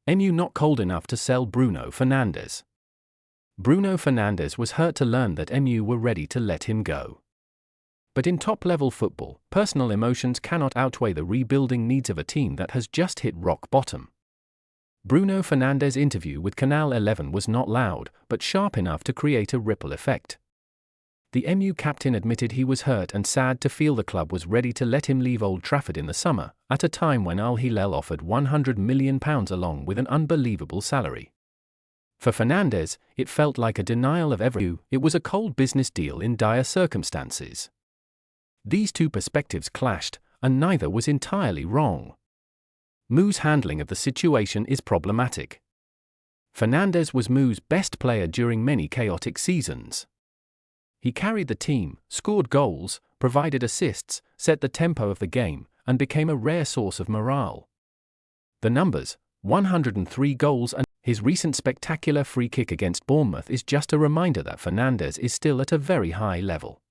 MU not cold enough to sell Bruno Fernandes. Bruno Fernandes was hurt to learn that MU were ready to let him go. But in top-level football, personal emotions cannot outweigh the rebuilding needs of a team that has just hit rock bottom. Bruno Fernandes' interview with Canal 11 was not loud, but sharp enough to create a ripple effect. The MU captain admitted he was hurt and sad to feel the club was ready to let him leave Old Trafford in the summer, at a time when Al Hilal offered £100 million along with an unbelievable salary. For Fernandes, it felt like a denial of everything. It was a cold business deal in dire circumstances. These two perspectives clashed, and neither was entirely wrong. MU's handling of the situation is problematic. Fernandes was MU's best player during many chaotic seasons. He carried the team, scored goals, provided assists, set the tempo of the game, and became a rare source of morale. The numbers, 103 goals and his recent spectacular free kick against Bournemouth is just a reminder that Fernandes is still at a very high level.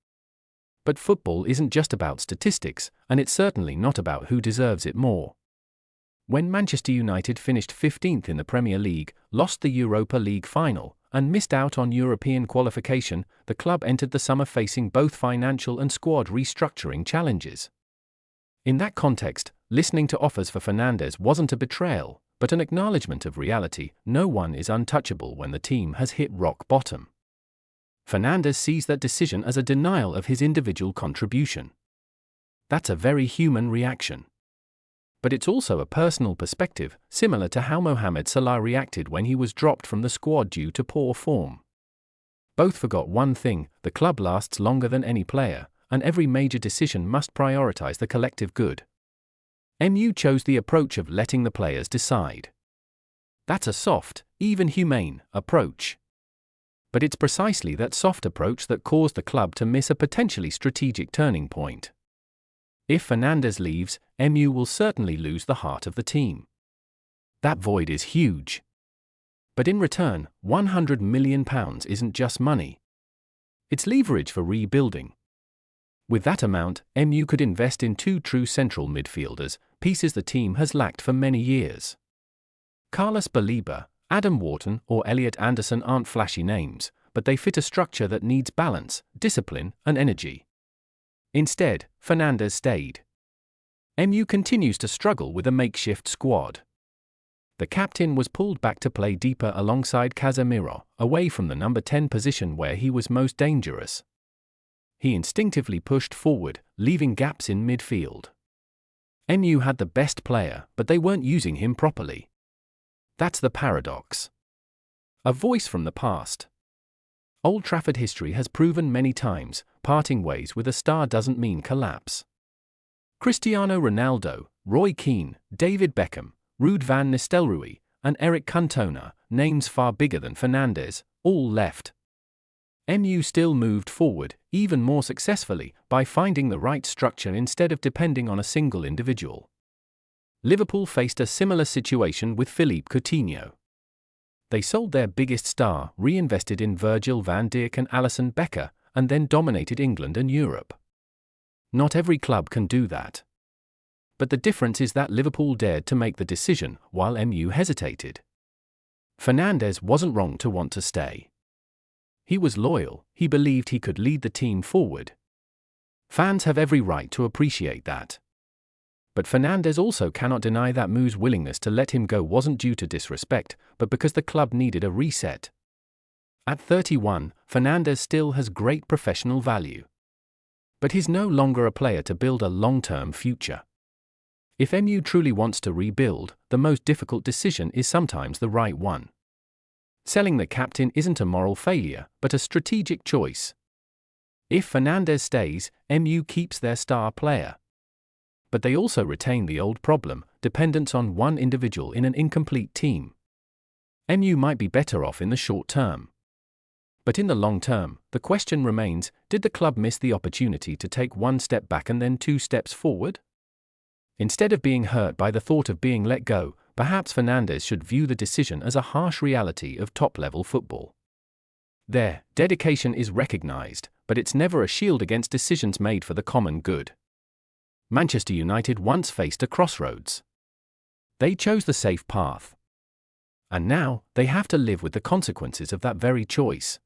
But football isn't just about statistics, and it's certainly not about who deserves it more. When Manchester United finished 15th in the Premier League, lost the Europa League final, and missed out on European qualification, the club entered the summer facing both financial and squad restructuring challenges. In that context, listening to offers for Fernandes wasn't a betrayal, but an acknowledgement of reality. No one is untouchable when the team has hit rock bottom. Fernandes sees that decision as a denial of his individual contribution. That's a very human reaction. But it's also a personal perspective, similar to how Mohamed Salah reacted when he was dropped from the squad due to poor form. Both forgot one thing: the club lasts longer than any player, and every major decision must prioritize the collective good. MU chose the approach of letting the players decide. That's a soft, even humane, approach. But it's precisely that soft approach that caused the club to miss a potentially strategic turning point. If Fernandes leaves, MU will certainly lose the heart of the team. That void is huge. But in return, £100 million isn't just money. It's leverage for rebuilding. With that amount, MU could invest in two true central midfielders, pieces the team has lacked for many years. Carlos Baleba, Adam Wharton, or Elliot Anderson aren't flashy names, but they fit a structure that needs balance, discipline, and energy. Instead, Fernandes stayed. MU continues to struggle with a makeshift squad. The captain was pulled back to play deeper alongside Casemiro, away from the number 10 position where he was most dangerous. He instinctively pushed forward, leaving gaps in midfield. MU had the best player, but they weren't using him properly. That's the paradox. A voice from the past. Old Trafford history has proven many times, parting ways with a star doesn't mean collapse. Cristiano Ronaldo, Roy Keane, David Beckham, Ruud van Nistelrooy, and Eric Cantona, names far bigger than Fernandes, all left. MU still moved forward, even more successfully, by finding the right structure instead of depending on a single individual. Liverpool faced a similar situation with Philippe Coutinho. They sold their biggest star, reinvested in Virgil van Dijk and Alisson Becker, and then dominated England and Europe. Not every club can do that. But the difference is that Liverpool dared to make the decision, while MU hesitated. Fernandes wasn't wrong to want to stay. He was loyal, he believed he could lead the team forward. Fans have every right to appreciate that. But Fernandes also cannot deny that MU's willingness to let him go wasn't due to disrespect, but because the club needed a reset. At 31, Fernandes still has great professional value. But he's no longer a player to build a long-term future. If MU truly wants to rebuild, the most difficult decision is sometimes the right one. Selling the captain isn't a moral failure, but a strategic choice. If Fernandes stays, MU keeps their star player. But they also retain the old problem, dependence on one individual in an incomplete team. MU might be better off in the short term. But in the long term, the question remains, did the club miss the opportunity to take one step back and then 2 steps forward? Instead of being hurt by the thought of being let go, perhaps Fernandes should view the decision as a harsh reality of top-level football. Their dedication is recognized, but it's never a shield against decisions made for the common good. Manchester United once faced a crossroads. They chose the safe path. And now, they have to live with the consequences of that very choice.